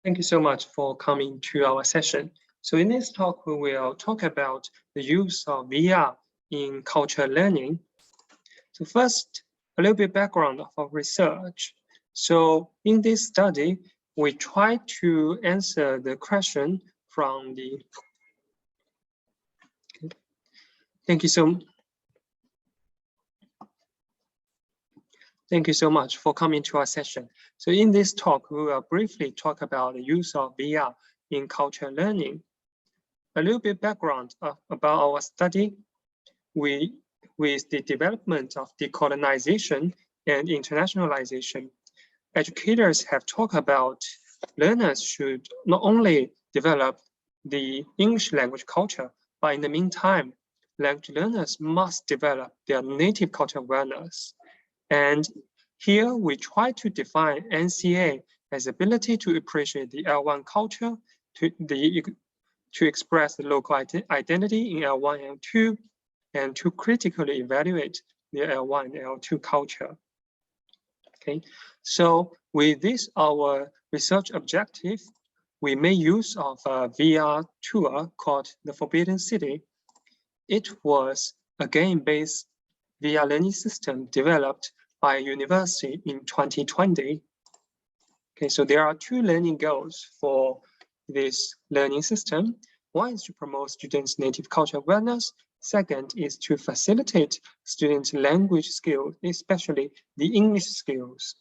Thank you so much for coming to our session. So in this talk, we will talk about the use of VR in cultural learning. So first, a little bit background of our research. So in this study, we try to answer the question from the, Thank you so much for coming to our session. So in this talk, we will briefly talk about the use of VR in cultural learning. A little bit background about our study. With the development of decolonization and internationalization, educators have talked about learners should not only develop the English language culture, but in the meantime, language learners must develop their native cultural awareness. And here we try to define NCA as ability to appreciate the L1 culture, to express the local identity in L1 and L2, and to critically evaluate the L1 and L2 culture. Okay, so with this, our research objective, we made use of a VR tool called the Forbidden City. It was a game-based VR learning system developed by a university in 2020. Okay, so there are two learning goals for this learning system. One is to promote students' native cultural awareness. Second is to facilitate students' language skills, especially the English skills.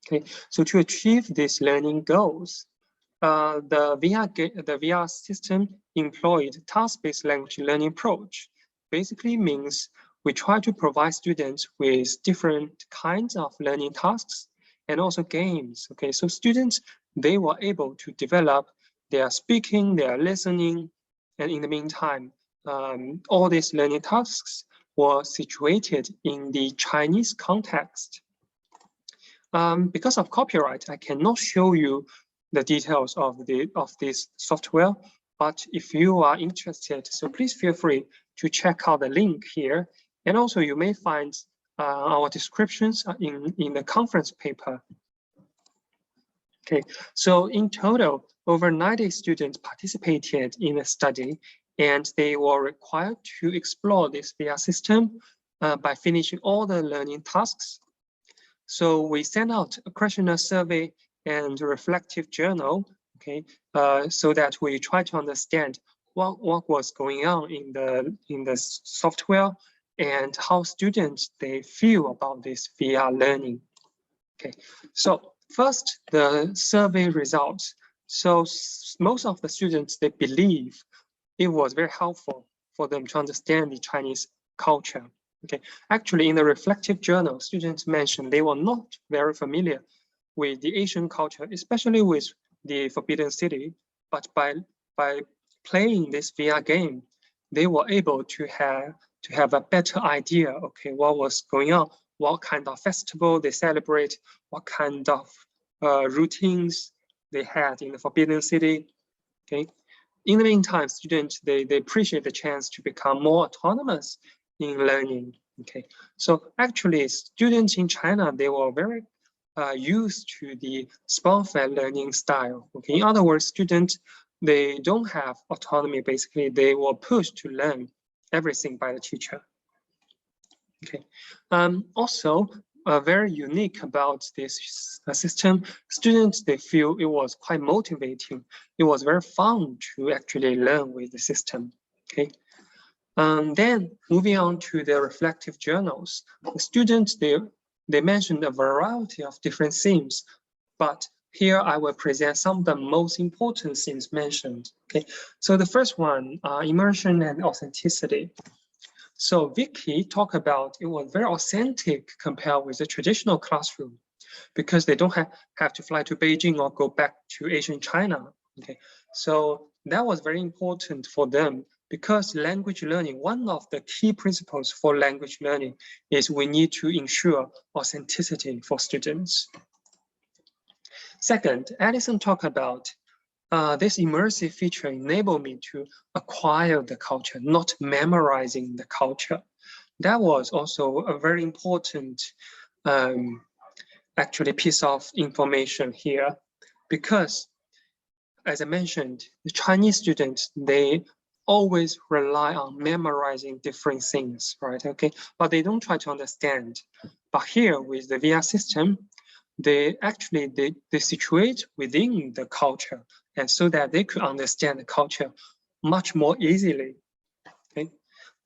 Okay, so to achieve these learning goals, the VR system employed task-based language learning approach. Basically means we try to provide students with different kinds of learning tasks and also games. Okay, so students, they were able to develop their speaking, their listening, and in the meantime, all these learning tasks were situated in the Chinese context. Because of copyright, I cannot show you the details of this software, but if you are interested, so please feel free to check out the link here. And also you may find our descriptions in the conference paper. Okay, so in total, over 90 students participated in the study, and they were required to explore this VR system by finishing all the learning tasks. So we sent out a questionnaire survey and a reflective journal, okay, so that we try to understand what was going on in the software and how students they feel about this VR learning. Okay, so first the survey results. So most of the students they believe it was very helpful for them to understand the Chinese culture. Okay, actually in the reflective journal, students mentioned they were not very familiar with the Asian culture, especially with the Forbidden City, but by playing this VR game, they were able to have a better idea, okay, what was going on, what kind of festival they celebrate, what kind of routines they had in the Forbidden City, okay. In the meantime, students, they appreciate the chance to become more autonomous in learning, okay. So actually, students in China, they were very used to the spoon-fed learning style, okay. In other words, students, they don't have autonomy, basically, they were pushed to learn everything by the teacher, okay. Also, very unique about this system, students, they feel it was quite motivating. It was very fun to actually learn with the system, okay. Then moving on to the reflective journals, the students, they mentioned a variety of different themes, but here I will present some of the most important themes mentioned, okay. So the first one, immersion and authenticity. So Vicky talked about it was very authentic compared with the traditional classroom because they don't have to fly to Beijing or go back to Asian China. Okay, so that was very important for them because language learning, one of the key principles for language learning is we need to ensure authenticity for students. Second, Alison talked about this immersive feature enabled me to acquire the culture, not memorizing the culture. That was also a very important actually piece of information here, because, as I mentioned, the Chinese students, they always rely on memorizing different things, right? Okay, but they don't try to understand. But here with the VR system, they actually they situate within the culture, and so that they could understand the culture much more easily. Okay.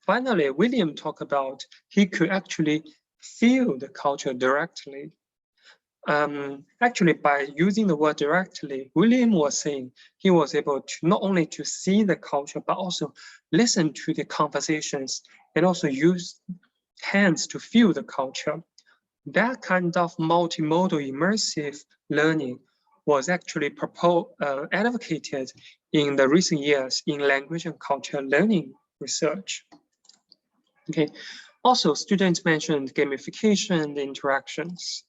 Finally, William talked about he could actually feel the culture directly. Actually, by using the word directly, William was saying he was able to not only to see the culture, but also listen to the conversations and also use hands to feel the culture. That kind of multimodal immersive learning was actually advocated in the recent years in language and culture learning research. Okay. Also, students mentioned gamification and interactions.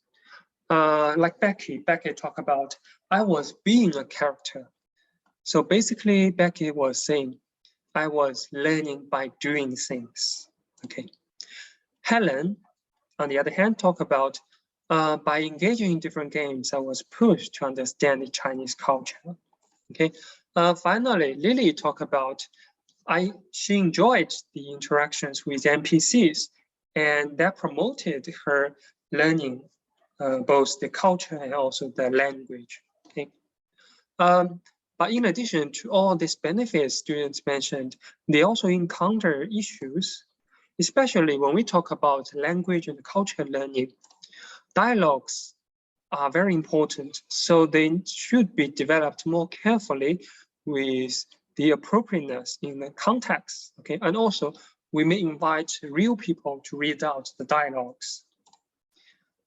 Like Becky talked about, I was being a character. So basically, Becky was saying, I was learning by doing things. Okay. Helen, on the other hand, talked about by engaging in different games, I was pushed to understand the Chinese culture. Okay. Finally, Lily talked about she enjoyed the interactions with NPCs, and that promoted her learning both the culture and also the language. Okay. But in addition to all these benefits students mentioned, they also encounter issues, especially when we talk about language and culture learning. Dialogues are very important, so they should be developed more carefully with the appropriateness in the context. Okay, and also we may invite real people to read out the dialogues.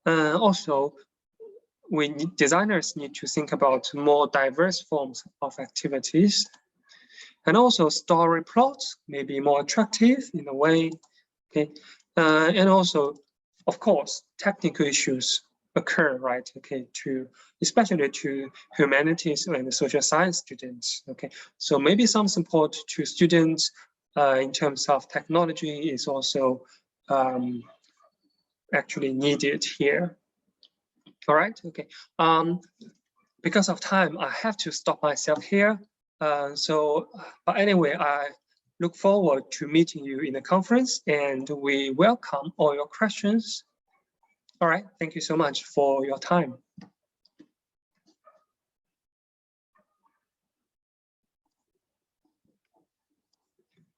Also, designers need to think about more diverse forms of activities. And also story plots may be more attractive in a way. Okay, and also, of course, technical issues occur, right? Okay, especially to humanities and social science students. Okay, so maybe some support to students in terms of technology is also actually needed here. All right, okay. Because of time, I have to stop myself here. But anyway, I look forward to meeting you in the conference, and we welcome all your questions. All right, thank you so much for your time.